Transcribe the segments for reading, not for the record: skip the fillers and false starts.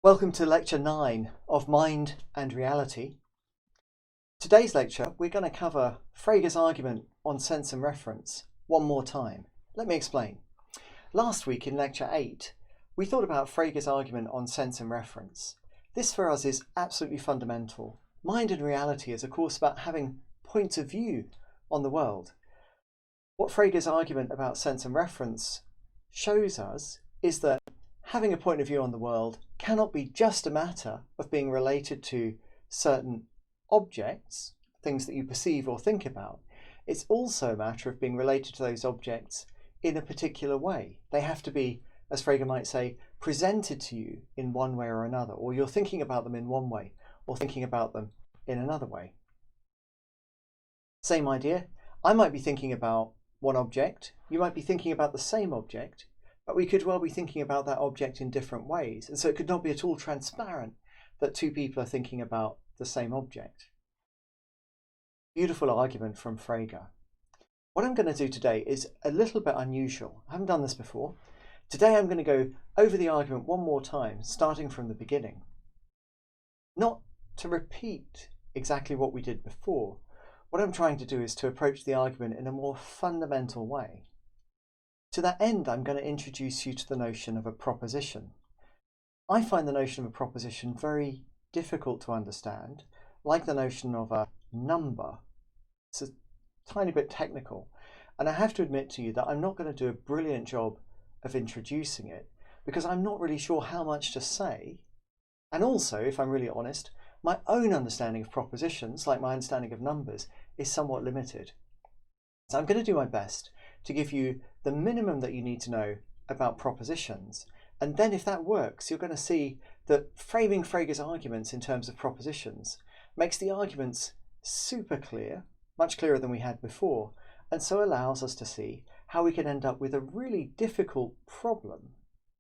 Welcome to Lecture 9 of Mind and Reality. Today's lecture, we're going to cover Frege's argument on sense and reference one more time. Let me explain. Last week in Lecture 8, we thought about Frege's argument on sense and reference. This for us is absolutely fundamental. Mind and reality is, of course, about having points of view on the world. What Frege's argument about sense and reference shows us is that having a point of view on the world cannot be just a matter of being related to certain objects, things that you perceive or think about. It's also a matter of being related to those objects in a particular way. They have to be, as Frege might say, presented to you in one way or another, or you're thinking about them in one way or thinking about them in another way. Same idea. I might be thinking about one object, you might be thinking about the same object, but we could well be thinking about that object in different ways. And so it could not be at all transparent that two people are thinking about the same object. Beautiful argument from Frege. What I'm going to do today is a little bit unusual. I haven't done this before. Today I'm going to go over the argument one more time, starting from the beginning. Not to repeat exactly what we did before. What I'm trying to do is to approach the argument in a more fundamental way. To that end, I'm going to introduce you to the notion of a proposition. I find the notion of a proposition very difficult to understand, like the notion of a number. It's a tiny bit technical, and I have to admit to you that I'm not going to do a brilliant job of introducing it, because I'm not really sure how much to say, and also, if I'm really honest, my own understanding of propositions, like my understanding of numbers, is somewhat limited. So I'm going to do my best to give you the minimum that you need to know about propositions. And then if that works, you're going to see that framing Frege's arguments in terms of propositions makes the arguments super clear, much clearer than we had before, and so allows us to see how we can end up with a really difficult problem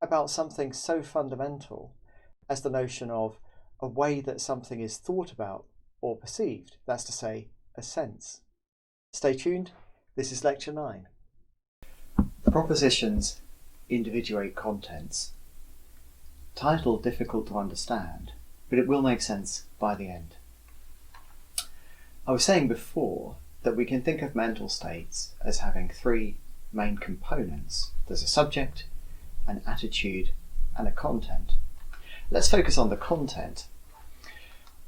about something so fundamental as the notion of a way that something is thought about or perceived, that's to say, a sense. Stay tuned, this is Lecture 9. Propositions individuate contents. Title difficult to understand, but it will make sense by the end. I was saying before that we can think of mental states as having three main components. There's a subject, an attitude, and a content. Let's focus on the content.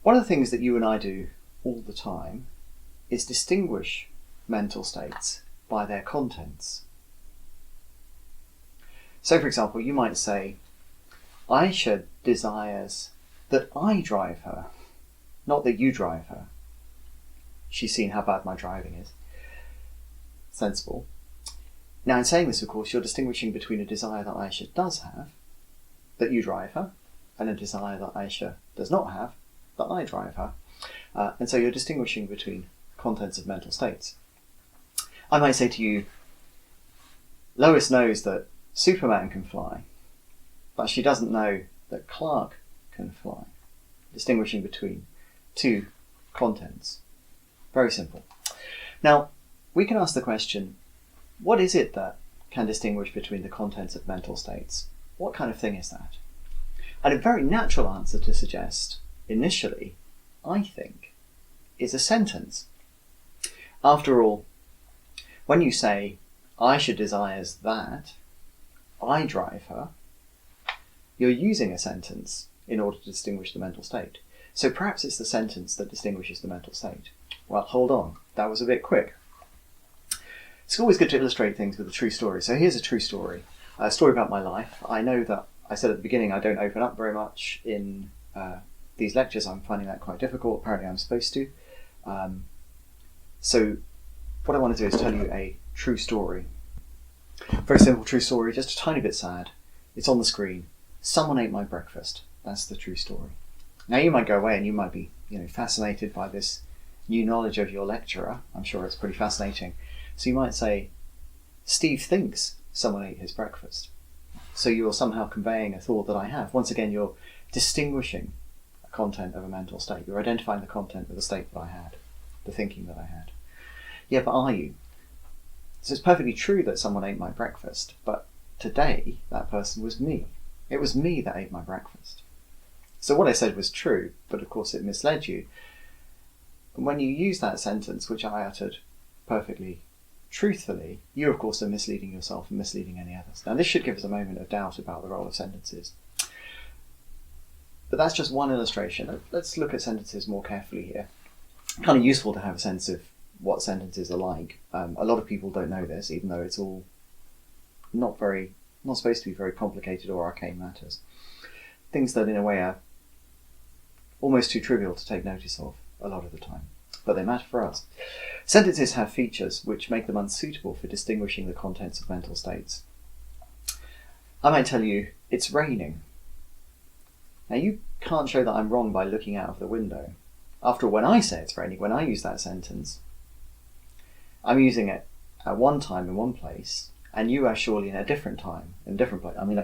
One of the things that you and I do all the time is distinguish mental states by their contents. So, for example, you might say, Aisha desires that I drive her, not that you drive her. She's seen how bad my driving is. Sensible. Now, in saying this, of course, you're distinguishing between a desire that Aisha does have, that you drive her, and a desire that Aisha does not have, that I drive her. And so you're distinguishing between contents of mental states. I might say to you, Lois knows that Superman can fly, but she doesn't know that Clark can fly. Distinguishing between two contents. Very simple. Now, we can ask the question, what is it that can distinguish between the contents of mental states? What kind of thing is that? And a very natural answer to suggest, initially, I think, is a sentence. After all, when you say, Aisha desires that, I drive her, you're using a sentence in order to distinguish the mental state. So perhaps it's the sentence that distinguishes the mental state. Well, hold on, that was a bit quick. It's always good to illustrate things with a true story. So here's a true story, a story about my life. I know that I said at the beginning I don't open up very much in these lectures. I'm finding that quite difficult. Apparently I'm supposed to. So what I want to do is tell you a true story. Very simple true story, just a tiny bit sad. It's on the screen. Someone ate my breakfast. That's the true story. Now you might go away and you might be, fascinated by this new knowledge of your lecturer. I'm sure it's pretty fascinating. So you might say, Steve thinks someone ate his breakfast. So you're somehow conveying a thought that I have. Once again, you're distinguishing the content of a mental state. You're identifying the content of the state that I had, the thinking that I had. Yeah, but are you? So it's perfectly true that someone ate my breakfast, but today that person was me. It was me that ate my breakfast. So what I said was true, but of course it misled you. And when you use that sentence, which I uttered perfectly truthfully, you of course are misleading yourself and misleading any others. Now this should give us a moment of doubt about the role of sentences. But that's just one illustration. Let's look at sentences more carefully here. Kind of useful to have a sense of what sentences are like. A lot of people don't know this, even though it's all not supposed to be very complicated or arcane matters. Things that in a way are almost too trivial to take notice of a lot of the time, but they matter for us. Sentences have features which make them unsuitable for distinguishing the contents of mental states. I might tell you, it's raining. Now you can't show that I'm wrong by looking out of the window. After all, when I say it's raining, when I use that sentence, I'm using it at one time in one place, and you are surely in a different time, in a different place. I mean,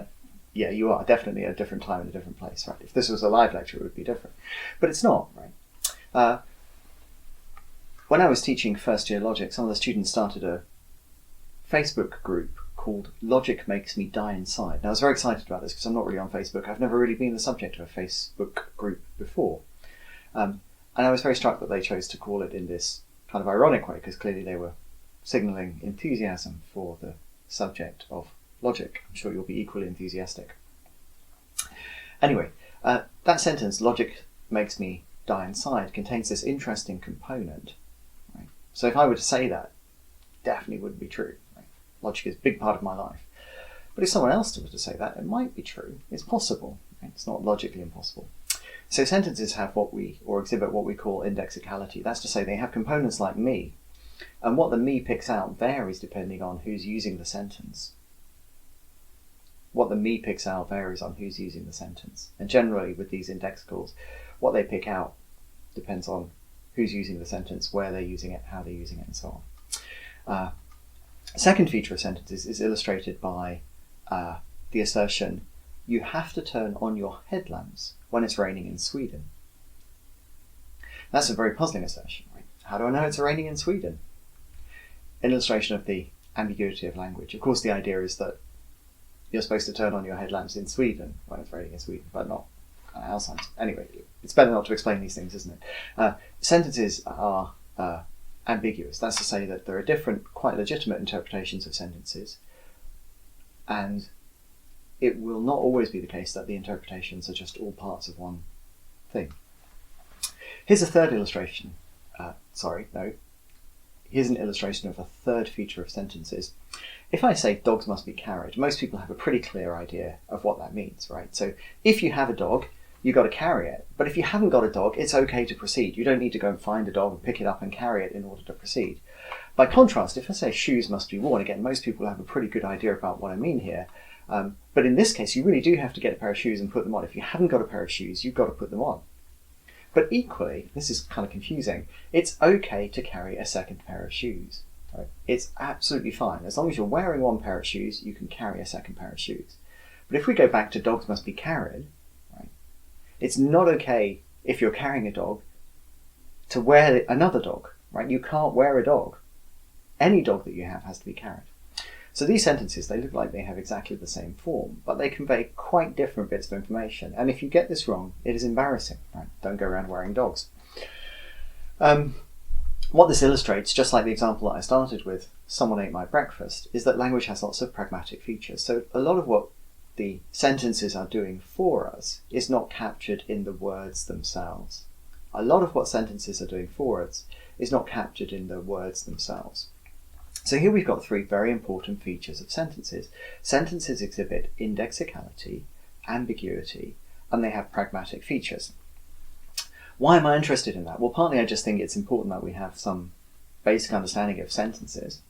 yeah, you are definitely at a different time in a different place, right? If this was a live lecture, it would be different. But it's not, right? When I was teaching first year logic, some of the students started a Facebook group called Logic Makes Me Die Inside. Now I was very excited about this because I'm not really on Facebook. I've never really been the subject of a Facebook group before. And I was very struck that they chose to call it in this kind of ironic way, because clearly they were signalling enthusiasm for the subject of logic. I'm sure you'll be equally enthusiastic. Anyway, that sentence, logic makes me die inside, contains this interesting component. Right? So if I were to say that, it definitely wouldn't be true. Right? Logic is a big part of my life. But if someone else were to say that, it might be true. It's possible. Right? It's not logically impossible. So sentences have exhibit what we call indexicality. That's to say they have components like me, and what the me picks out varies depending on who's using the sentence. What the me picks out varies on who's using the sentence. And generally with these indexicals, what they pick out depends on who's using the sentence, where they're using it, how they're using it, and so on. Second feature of sentences is illustrated by the assertion, you have to turn on your headlamps when it's raining in Sweden. That's a very puzzling assertion, right? How do I know it's raining in Sweden? An illustration of the ambiguity of language. Of course, the idea is that you're supposed to turn on your headlamps in Sweden when it's raining in Sweden, but not outside. Anyway, it's better not to explain these things, isn't it? Sentences are ambiguous. That's to say that there are different, quite legitimate interpretations of sentences, and it will not always be the case that the interpretations are just all parts of one thing. Here's a third illustration. Here's an illustration of a third feature of sentences. If I say dogs must be carried, most people have a pretty clear idea of what that means, right? So if you have a dog, you've got to carry it. But if you haven't got a dog, it's okay to proceed. You don't need to go and find a dog and pick it up and carry it in order to proceed. By contrast, if I say shoes must be worn, again, most people have a pretty good idea about what I mean here. But in this case, you really do have to get a pair of shoes and put them on. If you haven't got a pair of shoes, you've got to put them on. But equally, this is kind of confusing, it's okay to carry a second pair of shoes. Right? It's absolutely fine. As long as you're wearing one pair of shoes, you can carry a second pair of shoes. But if we go back to dogs must be carried, right, it's not okay if you're carrying a dog to wear another dog. Right? You can't wear a dog. Any dog that you have has to be carried. So these sentences, they look like they have exactly the same form, but they convey quite different bits of information. And if you get this wrong, it is embarrassing. Right? Don't go around wearing dogs. What this illustrates, just like the example that I started with, someone ate my breakfast, is that language has lots of pragmatic features. So a lot of what the sentences are doing for us is not captured in the words themselves. A lot of what sentences are doing for us is not captured in the words themselves. So here we've got three very important features of sentences. Sentences exhibit indexicality, ambiguity, and they have pragmatic features. Why am I interested in that? Well, partly I just think it's important that we have some basic understanding of sentences.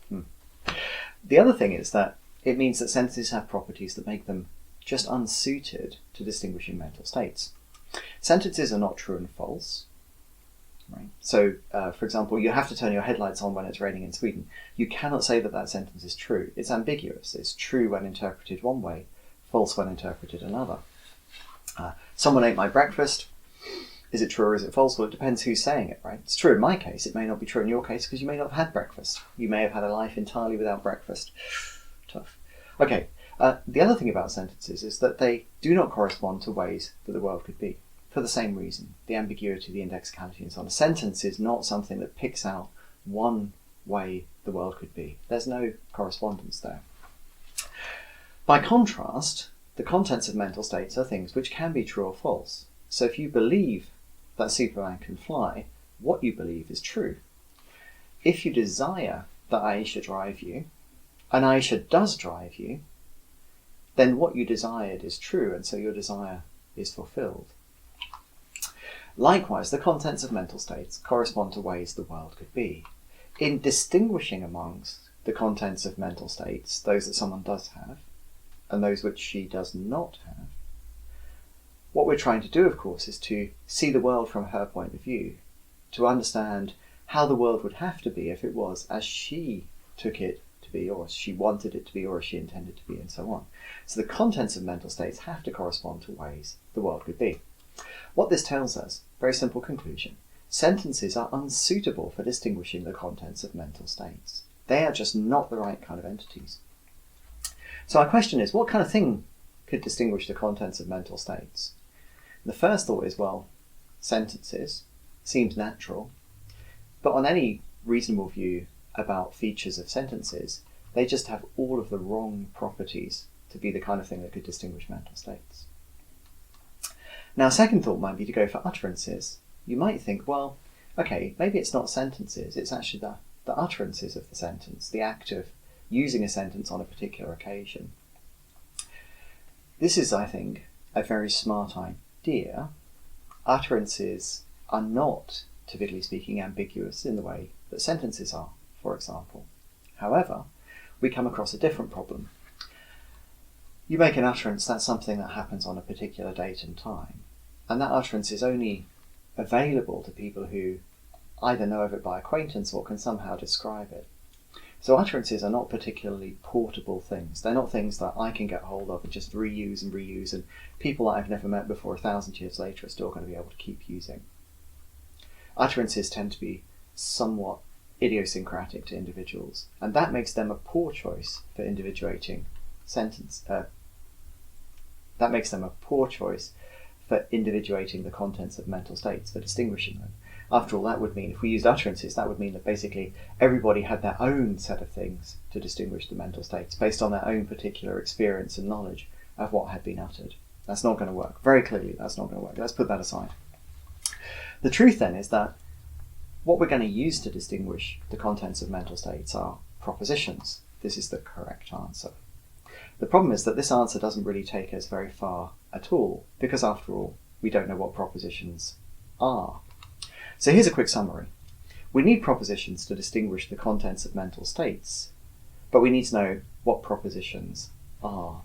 The other thing is that it means that sentences have properties that make them just unsuited to distinguishing mental states. Sentences are not true and false. Right? So, for example, you have to turn your headlights on when it's raining in Sweden. You cannot say that that sentence is true. It's ambiguous. It's true when interpreted one way, false when interpreted another. Someone ate my breakfast. Is it true or is it false? Well, it depends who's saying it, right? It's true in my case. It may not be true in your case because you may not have had breakfast. You may have had a life entirely without breakfast. Tough. Okay, The other thing about sentences is that they do not correspond to ways that the world could be, for the same reason. The ambiguity, the indexicality, and so on. A sentence is not something that picks out one way the world could be. There's no correspondence there. By contrast, the contents of mental states are things which can be true or false. So if you believe that Superman can fly, what you believe is true. If you desire that Aisha drive you, and Aisha does drive you, then what you desired is true, and so your desire is fulfilled. Likewise, the contents of mental states correspond to ways the world could be. In distinguishing amongst the contents of mental states, those that someone does have, and those which she does not have, what we're trying to do, of course, is to see the world from her point of view, to understand how the world would have to be if it was as she took it to be, or as she wanted it to be, or as she intended to be, and so on. So the contents of mental states have to correspond to ways the world could be. What this tells us, very simple conclusion, sentences are unsuitable for distinguishing the contents of mental states. They are just not the right kind of entities. So our question is, what kind of thing could distinguish the contents of mental states? The first thought is, well, sentences seems natural, but on any reasonable view about features of sentences, they just have all of the wrong properties to be the kind of thing that could distinguish mental states. Now, a second thought might be to go for utterances. You might think, well, okay, maybe it's not sentences, it's actually the utterances of the sentence, the act of using a sentence on a particular occasion. This is, I think, a very smart idea. Utterances are not, typically speaking, ambiguous in the way that sentences are, for example. However, we come across a different problem. You make an utterance, that's something that happens on a particular date and time, and that utterance is only available to people who either know of it by acquaintance or can somehow describe it. So utterances are not particularly portable things. They're not things that I can get hold of and just reuse, and people that I've never met before 1,000 years later are still going to be able to keep using. Utterances tend to be somewhat idiosyncratic to individuals, and that makes them a poor choice for individuating that makes them a poor choice for individuating the contents of mental states, for distinguishing them. After all, that would mean, if we used utterances, that would mean that basically everybody had their own set of things to distinguish the mental states, based on their own particular experience and knowledge of what had been uttered. That's not going to work. Very clearly, that's not going to work. Let's put that aside. The truth then is that what we're going to use to distinguish the contents of mental states are propositions. This is the correct answer. The problem is that this answer doesn't really take us very far at all, because after all, we don't know what propositions are. So here's a quick summary. We need propositions to distinguish the contents of mental states, but we need to know what propositions are.